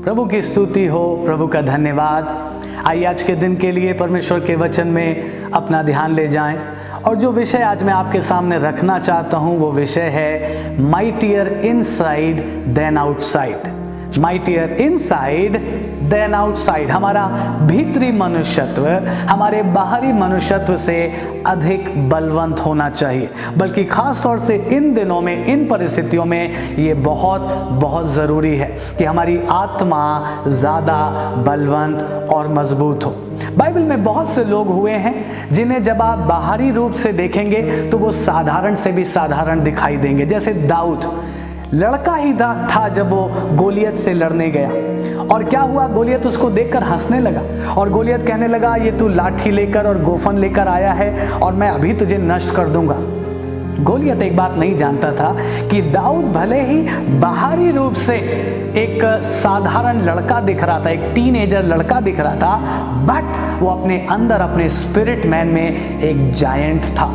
प्रभु की स्तुति हो, प्रभु का धन्यवाद। आइए आज के दिन के लिए परमेश्वर के वचन में अपना ध्यान ले जाएं। और जो विषय आज मैं आपके सामने रखना चाहता हूं वो विषय है mightier inside than outside. Mightier inside than outside. हमारा भीतरी मनुष्यत्व हमारे बाहरी मनुष्यत्व से अधिक बलवंत होना चाहिए, बल्कि खास तौर से इन दिनों में, इन परिस्थितियों में ये बहुत ज़रूरी है कि हमारी आत्मा ज़्यादा बलवंत और मजबूत हो। बाइबल में बहुत से लोग हुए हैं जिन्हें जब आप बाहरी रूप से देखेंगे तो वो साधारण से भी साधारण दिखाई देंगे। जैसे दाऊद लड़का ही था जब वो गोलियत से लड़ने गया, और क्या हुआ, गोलियत उसको देखकर हंसने लगा और गोलियत कहने लगा, ये तू लाठी लेकर और गोफन लेकर आया है और मैं अभी तुझे नष्ट कर दूंगा। गोलियत एक बात नहीं जानता था कि दाऊद भले ही बाहरी रूप से एक साधारण लड़का दिख रहा था, एक टीनेजर लड़का दिख रहा था, बट वो अपने अंदर, अपने स्पिरिट मैन में एक जायंट था।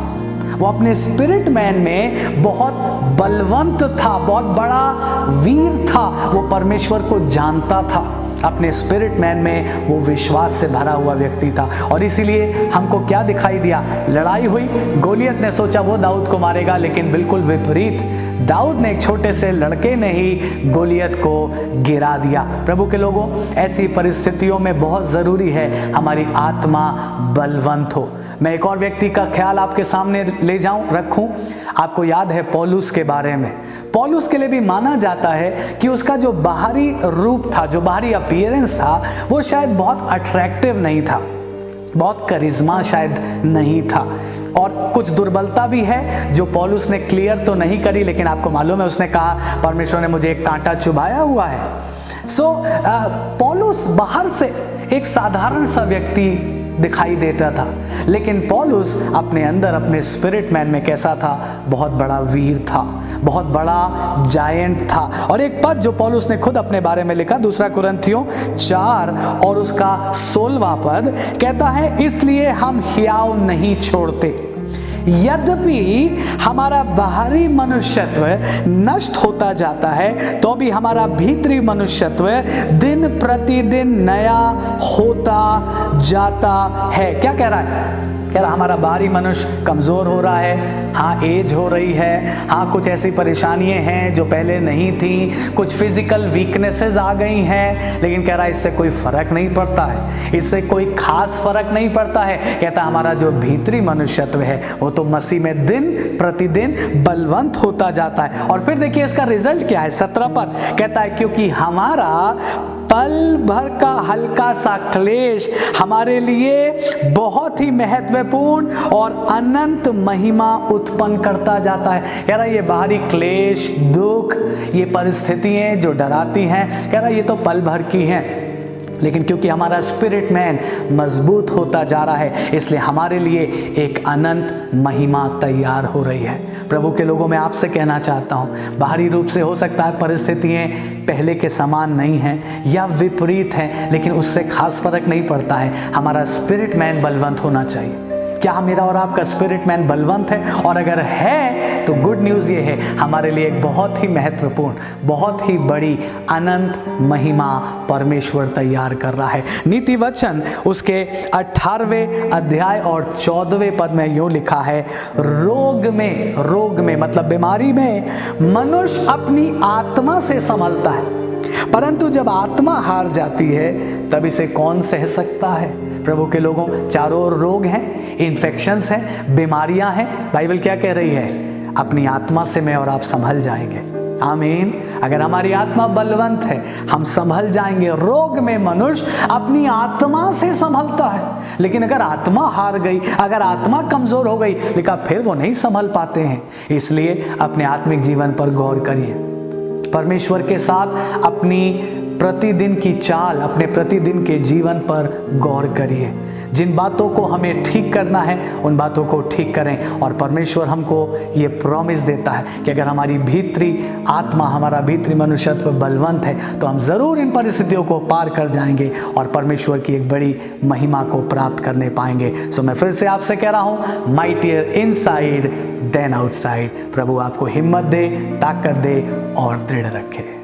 वो अपने स्पिरिट मैन में बहुत बलवंत था, बहुत बड़ा वीर था। वो परमेश्वर को जानता था। अपने स्पिरिट मैन में वो विश्वास से भरा हुआ व्यक्ति था। और इसीलिए हमको क्या दिखाई दिया, लड़ाई हुई, गोलियत ने सोचा वो दाऊद को मारेगा, लेकिन बिल्कुल विपरीत, दाऊद ने एक छोटे से लड़के ने ही गोलियत को गिरा दिया। प्रभु के लोगों, ऐसी परिस्थितियों में बहुत ज़रूरी है हमारी आत्मा बलवंत हो। मैं एक और व्यक्ति का ख्याल आपके सामने ले रखूं। आपको याद है पौलुस के बारे में। पौलुस के लिए भी माना जाता है कि उसका जो बाहरी रूप था, जो बाहरी अपीयरेंस था, वो शायद बहुत अट्रैक्टिव नहीं था, बहुत करिश्मा शायद नहीं था, और कुछ दुर्बलता भी है जो पौलुस ने क्लियर तो नहीं करी, लेकिन आपको मालूम है उसने कहा परमेश्वर ने मुझे एक कांटा चुभाया हुआ है। पौलुस बाहर से एक साधारण सा व्यक्ति दिखाई देता था, लेकिन पौलुस अपने अंदर, अपने स्पिरिट मैन में कैसा था, बहुत बड़ा वीर था, बहुत बड़ा जायंट था। और एक पद जो पौलुस ने खुद अपने बारे में लिखा, 2 कुरिन्थियों 4 और उसका 16वां पद कहता है, इसलिए हम हियाव नहीं छोड़ते, यद्यपि हमारा बाहरी मनुष्यत्व नष्ट होता जाता है तो भी हमारा भीतरी मनुष्यत्व दिन प्रतिदिन नया होता जाता है। क्या कह रहा है? कह रहा हमारा बाहरी मनुष्य कमज़ोर हो रहा है, हाँ एज हो रही है, हाँ कुछ ऐसी परेशानियां हैं जो पहले नहीं थी, कुछ फिजिकल वीकनेसेस आ गई हैं, लेकिन कह रहा है इससे कोई फ़र्क नहीं पड़ता है, इससे कोई खास फ़र्क नहीं पड़ता है। कहता हमारा जो भीतरी मनुष्यत्व है वो तो मसीह में दिन प्रतिदिन बलवंत होता जाता है। और फिर देखिए इसका रिजल्ट क्या है, 17 पद कहता है, क्योंकि हमारा पल भर का हल्का सा क्लेश हमारे लिए बहुत ही महत्वपूर्ण और अनंत महिमा उत्पन्न करता जाता है। कह रहा है ये बाहरी क्लेश, दुख, ये परिस्थितियां जो डराती हैं, कह रहा है ये तो पल भर की हैं, लेकिन क्योंकि हमारा स्पिरिट मैन मजबूत होता जा रहा है, इसलिए हमारे लिए एक अनंत महिमा तैयार हो रही है। प्रभु के लोगों, मैं आपसे कहना चाहता हूँ, बाहरी रूप से हो सकता है परिस्थितियाँ पहले के समान नहीं हैं या विपरीत हैं, लेकिन उससे खास फर्क नहीं पड़ता है। हमारा स्पिरिट मैन बलवंत होना चाहिए। क्या मेरा और आपका स्पिरिट मैन बलवंत है? और अगर है तो गुड न्यूज़ ये है, हमारे लिए एक बहुत ही महत्वपूर्ण, बहुत ही बड़ी अनंत महिमा परमेश्वर तैयार कर रहा है। नीति वचन उसके 18वें अध्याय और 14वें पद में यूं लिखा है, रोग में मतलब बीमारी में मनुष्य अपनी आत्मा से संभलता है, परंतु जब आत्मा हार जाती है तब इसे कौन सह सकता है। प्रभु के लोगों, चारों ओर रोग हैं, इन्फेक्शंस हैं, बीमारियां हैं। बाइबल क्या कह रही है? अपनी आत्मा से मैं और आप संभल जाएंगे। आमीन। अगर हमारी आत्मा बलवंत है, हम संभल जाएंगे। रोग में मनुष्य अपनी आत्मा से संभलता है, लेकिन अगर आत्मा हार गई, अगर आत्मा कमजोर हो गई, लेकिन फिर वो नहीं संभल पाते हैं। इसलिए अपने आत्मिक जीवन पर गौर करिए, परमेश्वर के साथ अपनी प्रतिदिन की चाल, अपने प्रतिदिन के जीवन पर गौर करिए। जिन बातों को हमें ठीक करना है उन बातों को ठीक करें। और परमेश्वर हमको ये प्रॉमिस देता है कि अगर हमारी भीतरी आत्मा, हमारा भीतरी मनुष्यत्व बलवंत है तो हम ज़रूर इन परिस्थितियों को पार कर जाएंगे और परमेश्वर की एक बड़ी महिमा को प्राप्त करने पाएंगे। सो मैं फिर से आपसे कह रहा हूँ, माइटियर इनसाइड देन आउटसाइड। प्रभु आपको हिम्मत दे, ताकत दे और दृढ़ रखे।